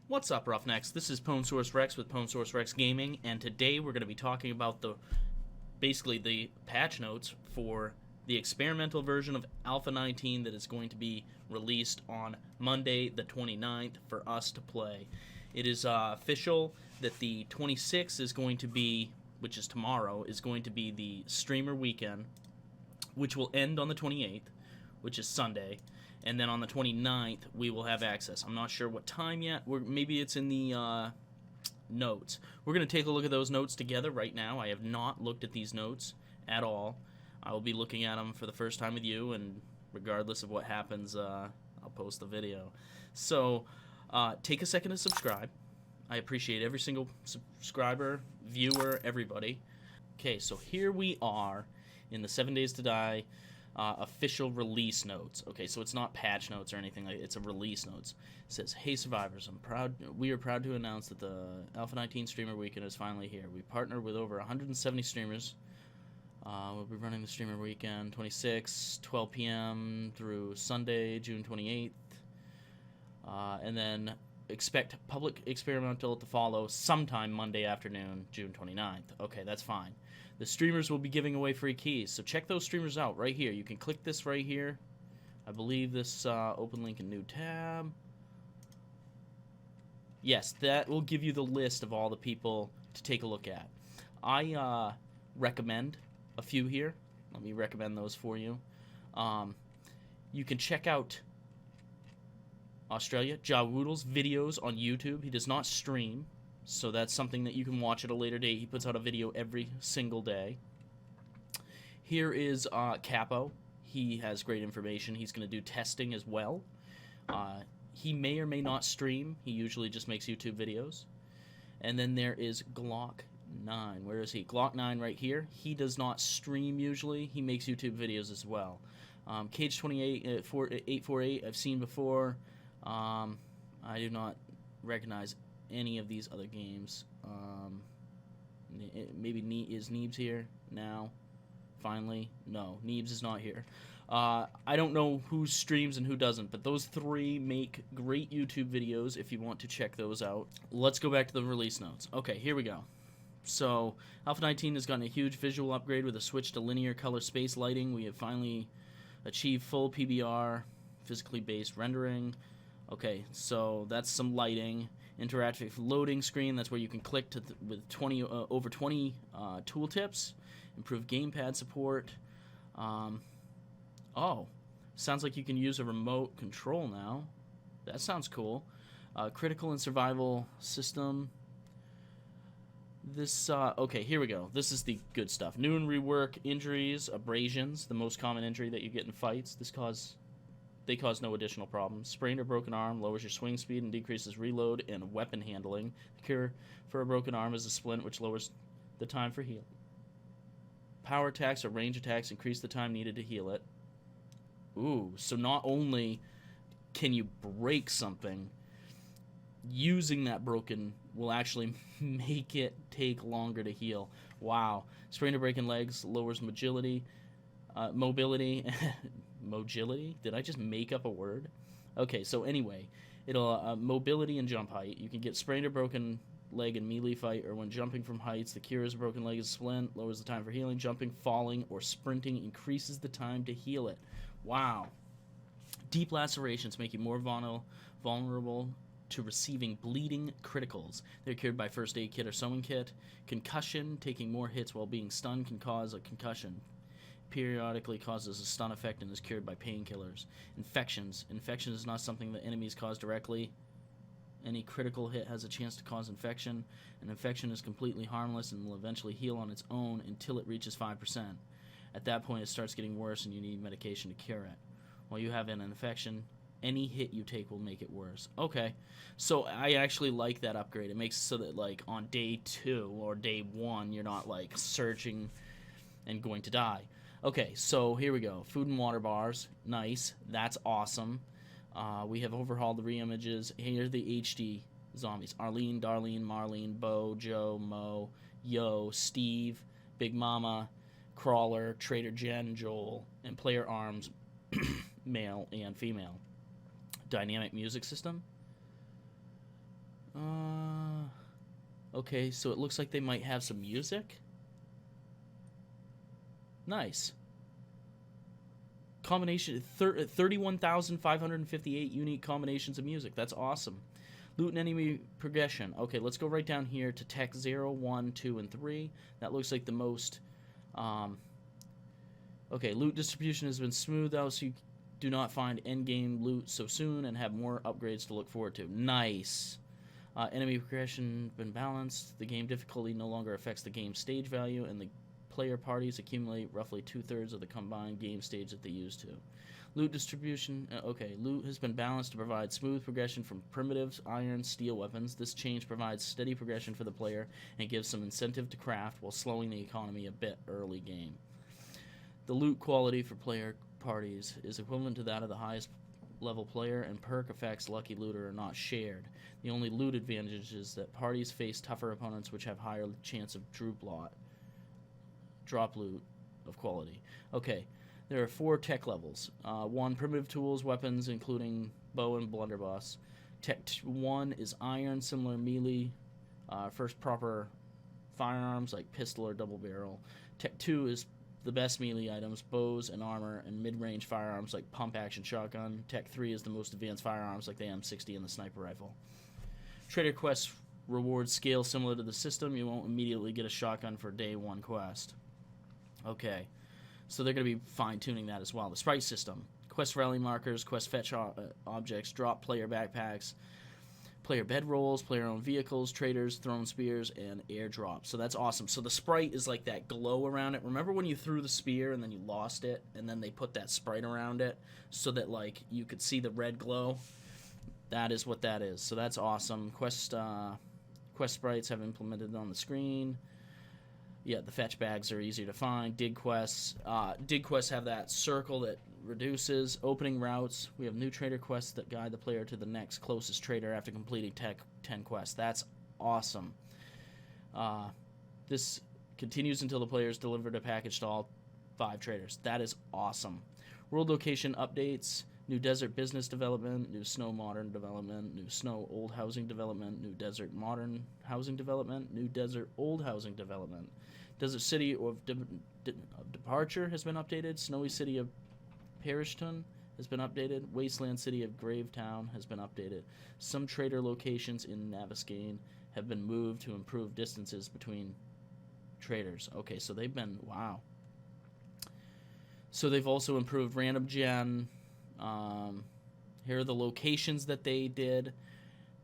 What's up, Roughnecks? This is Pwnsource Rex with Pwnsource Rex Gaming, and today we're going to be talking about basically the patch notes for the experimental version of Alpha 19 that is going to be released on Monday the 29th for us to play. It is official that the 26th is going to be, which is tomorrow, is going to be the streamer weekend, which will end on the 28th, which is Sunday. And then on the 29th, we will have access. I'm not sure what time yet. Maybe it's in the notes. We're going to take a look at those notes together right now. I have not looked at these notes at all. I will be looking at them for the first time with you, and regardless of what happens, I'll post the video. So take a second to subscribe. I appreciate every single subscriber, viewer, everybody. Okay, so here we are in the 7 Days to Die official release notes. Okay, so it's not patch notes or anything like it's a release notes. It says, "Hey survivors, we are proud to announce that the Alpha 19 streamer weekend is finally here. We partner with over 170 streamers. We'll be running the streamer weekend 26, 12 p.m. through Sunday, June 28th. And then expect public experimental to follow sometime Monday afternoon, June 29th. Okay, that's fine. The streamers will be giving away free keys, so check those streamers out right here. You can click this right here. I believe this open link in new tab. Yes, that will give you the list of all the people to take a look at. I recommend a few here. Let me recommend those for you. You can check out Australia, Jawoodle's videos on YouTube. He does not stream, so that's something that you can watch at a later date. He puts out a video every single day. Here is Capo. He has great information. He's going to do testing as well. He may or may not stream. He usually just makes YouTube videos. And then there is Glock 9. Where is he? Glock 9 right here. He does not stream usually. He makes YouTube videos as well. Cage 28, 848 I've seen before. I do not recognize any of these other games. Maybe is Neebs here now? Finally? No, Neebs is not here. I don't know who streams and who doesn't, but those three make great YouTube videos if you want to check those out. Let's go back to the release notes. Okay, here we go. So, Alpha 19 has gotten a huge visual upgrade with a switch to linear color space lighting. We have finally achieved full PBR, physically based rendering. Okay, so that's some lighting. Interactive loading screen, that's where you can click with over 20 tooltips. Improved gamepad support. Oh, sounds like you can use a remote control now. That sounds cool. Critical and survival system. This, okay, here we go. This is the good stuff. New and rework injuries, abrasions, the most common injury that you get in fights. They cause no additional problems. Sprained or broken arm lowers your swing speed and decreases reload and weapon handling. The cure for a broken arm is a splint, which lowers the time for healing. Power attacks or range attacks increase the time needed to heal it. Ooh, so not only can you break something, using that broken will actually make it take longer to heal. Wow. Sprained or broken legs lowers mobility. Mogility? Did I just make up a word? Okay, so anyway, it'll mobility and jump height. You can get sprained or broken leg in melee fight, or when jumping from heights. The cure is a broken leg is splint, lowers the time for healing. Jumping, falling, or sprinting increases the time to heal it. Wow. Deep lacerations make you more vulnerable to receiving bleeding criticals. They're cured by first aid kit or sewing kit. Concussion, taking more hits while being stunned can cause a concussion. Periodically causes a stun effect and is cured by painkillers. Infections. Infection is not something that enemies cause directly. Any critical hit has a chance to cause infection. An infection is completely harmless and will eventually heal on its own until it reaches 5%. At that point, it starts getting worse and you need medication to cure it. While you have an infection, any hit you take will make it worse. Okay, so I actually like that upgrade. It makes it so that, like, on day 2 or day 1, you're not, like, surging and going to die. Okay, so here we go. Food and water bars. Nice. That's awesome. We have overhauled the re-images. Here are the HD zombies. Arlene, Darlene, Marlene, Bo, Joe, Mo, Yo, Steve, Big Mama, Crawler, Trader Jen, Joel, and player arms, male and female. Dynamic music system. Okay, so it looks like they might have some music. Nice. Combination 31,558 unique combinations of music. That's awesome. Loot and enemy progression. Okay, let's go right down here to tech 0, 1, 2, and 3. That looks like the most... okay, loot distribution has been smoothed out so you do not find endgame loot so soon and have more upgrades to look forward to. Nice. Enemy progression been balanced. The game difficulty no longer affects the game stage value, and the player parties accumulate roughly 2/3 of the combined game stage that they used to. Loot distribution. Okay, loot has been balanced to provide smooth progression from primitives, iron, steel weapons. This change provides steady progression for the player and gives some incentive to craft while slowing the economy a bit early game. The loot quality for player parties is equivalent to that of the highest level player, and perk effects lucky looter are not shared. The only loot advantage is that parties face tougher opponents which have higher chance of drop loot of quality. Okay, there are 4 tech levels. 1, primitive tools, weapons, including bow and blunderbuss. Tech 1 is iron, similar melee. First proper firearms like pistol or double barrel. Tech 2 is the best melee items, bows and armor, and mid-range firearms like pump-action shotgun. Tech 3 is the most advanced firearms like the M60 and the sniper rifle. Trader quest rewards scale similar to the system. You won't immediately get a shotgun for day 1 quest. Okay, so they're going to be fine-tuning that as well. The Sprite System. Quest rally markers, quest fetch objects, drop player backpacks, player bedrolls, player-owned vehicles, traders, thrown spears, and airdrops. So that's awesome. So the sprite is like that glow around it. Remember when you threw the spear and then you lost it, and then they put that sprite around it so that like you could see the red glow? That is what that is. So that's awesome. Quest sprites have implemented on the screen. Yeah, the fetch bags are easier to find. Dig quests have that circle that reduces. Opening routes. We have new trader quests that guide the player to the next closest trader after completing 10 quests. That's awesome. This continues until the player has delivered a package to all 5 traders. That is awesome. World location updates. New desert business development, new snow modern development, new snow old housing development, new desert modern housing development, new desert old housing development. Desert city of departure has been updated. Snowy city of Parishton has been updated. Wasteland city of Gravetown has been updated. Some trader locations in Navezgane have been moved to improve distances between traders. Okay, so they've been, wow. So they've also improved random gen. Here are the locations that they did.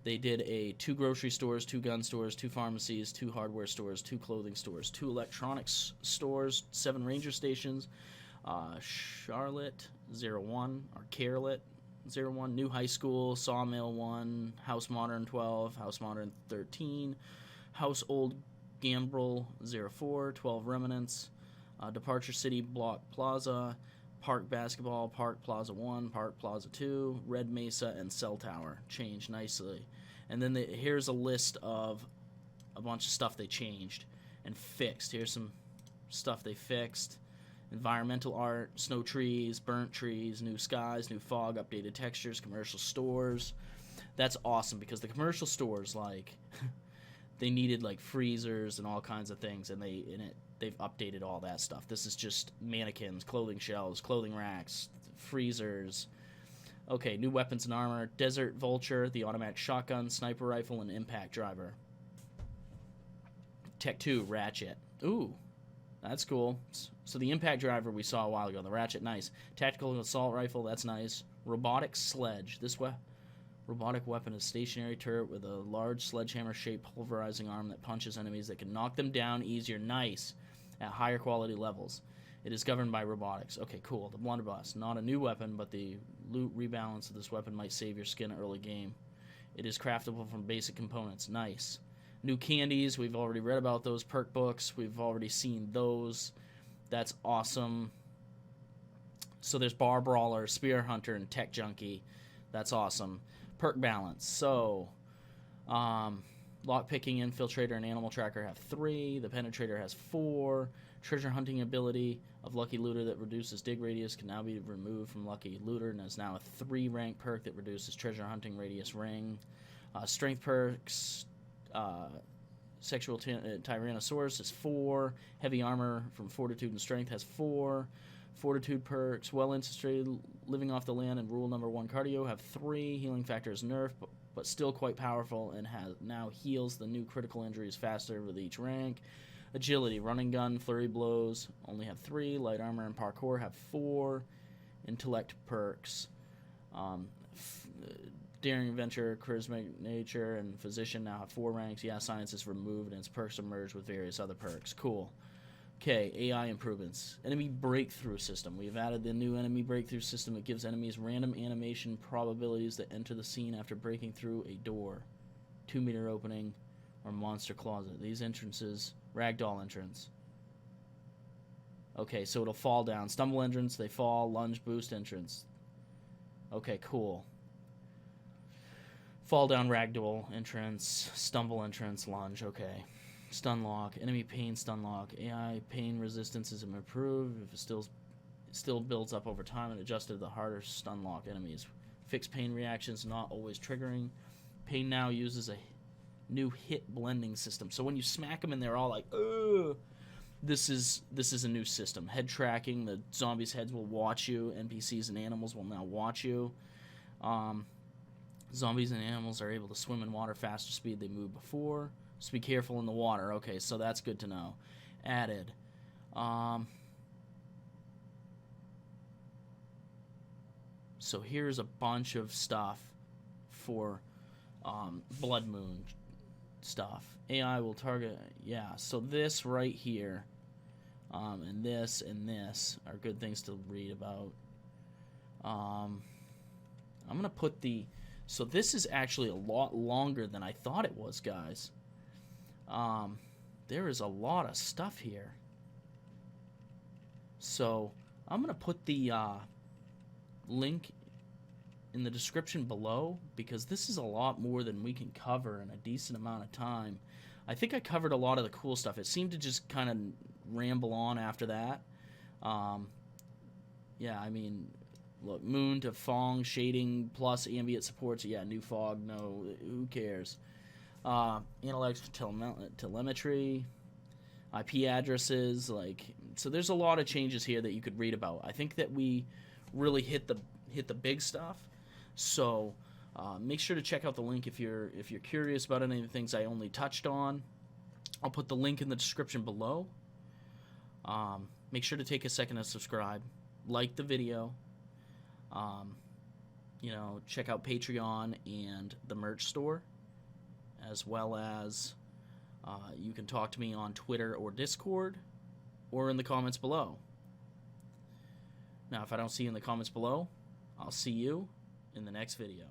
They did 2 grocery stores, 2 gun stores, 2 pharmacies, 2 hardware stores, 2 clothing stores, 2 electronics stores, 7 ranger stations, Charlotte 01 or Carolet 01, new high school, Sawmill 1, House Modern 12, House Modern 13, House Old Gambrel 04, 12 Remnants, Departure City Block Plaza, Park Basketball, Park Plaza 1, Park Plaza 2, Red Mesa, and Cell Tower. Changed nicely. And then here's a list of a bunch of stuff they changed and fixed. Here's some stuff they fixed. Environmental art, snow trees, burnt trees, new skies, new fog, updated textures, commercial stores. That's awesome because the commercial stores, like, they needed, like, freezers and all kinds of things, and they've updated all that stuff. This is just mannequins, clothing shelves, clothing racks, freezers. Okay, new weapons and armor. Desert Vulture, the automatic shotgun, sniper rifle, and impact driver. Tech 2, Ratchet. Ooh, that's cool. So the impact driver we saw a while ago. The Ratchet, nice. Tactical assault rifle, that's nice. Robotic Sledge. This robotic weapon is a stationary turret with a large sledgehammer-shaped pulverizing arm that punches enemies that can knock them down easier. Nice. At higher quality levels. It is governed by robotics. Okay, cool. The Blunderbuss. Not a new weapon, but the loot rebalance of this weapon might save your skin early game. It is craftable from basic components. Nice. New candies. We've already read about those perk books. We've already seen those. That's awesome. So there's Bar Brawler, Spear Hunter, and Tech Junkie. That's awesome. Perk balance. So, Lockpicking, Infiltrator, and Animal Tracker have 3. The Penetrator has 4. Treasure Hunting ability of Lucky Looter that reduces dig radius can now be removed from Lucky Looter and is now a 3-rank perk that reduces Treasure Hunting radius ring. Strength perks, Sexual Tyrannosaurus is 4. Heavy armor from Fortitude and Strength has 4. Fortitude perks, Well Instituted, Living Off the Land, and Rule Number 1 Cardio have 3. Healing factor is nerfed, but still quite powerful, and now heals the new critical injuries faster with each rank. Agility, Running Gun, Flurry Blows only have 3. Light Armor and Parkour have 4. Intellect perks, Daring Adventure, Charismatic Nature, and Physician now have 4 ranks. Yeah, Science is removed, and its perks are merged with various other perks. Cool. Okay, AI improvements. Enemy Breakthrough System. We've added the new Enemy Breakthrough System. It gives enemies random animation probabilities that enter the scene after breaking through a door, 2-meter opening, or monster closet. These entrances, ragdoll entrance. Okay, so it'll fall down. Stumble entrance, they fall. Lunge boost entrance. Okay, cool. Fall down Ragdoll entrance, stumble entrance, lunge, okay. Stun lock, enemy pain stun lock. AI pain resistance is improved if it still builds up over time and adjusted to the harder stun lock enemies. Fixed pain reactions not always triggering. Pain now uses a new hit blending system. So when you smack them and they're all like, ugh, this is a new system. Head tracking, the zombies' heads will watch you. NPCs and animals will now watch you. Zombies and animals are able to swim in water faster speed they moved before. Just be careful in the water. Okay, so that's good to know. Added. So here's a bunch of stuff for Blood Moon stuff. AI will target. Yeah, so this right here, and this are good things to read about. I'm going to put the... So this is actually a lot longer than I thought it was, guys. There is a lot of stuff here. So I'm going to put the link in the description below, because this is a lot more than we can cover in a decent amount of time. I think I covered a lot of the cool stuff. It seemed to just kind of ramble on after that. Yeah, I mean... Look, Moon to Fong, shading, plus ambient supports. Yeah, new fog, no, who cares? Analytics for telemetry, IP addresses, like, so there's a lot of changes here that you could read about. I think that we really hit the big stuff. So make sure to check out the link if you're curious about any of the things I only touched on. I'll put the link in the description below. Make sure to take a second to subscribe, like the video. Check out Patreon and the merch store, as well as you can talk to me on Twitter or Discord, or in the comments below. Now, if I don't see you in the comments below, I'll see you in the next video.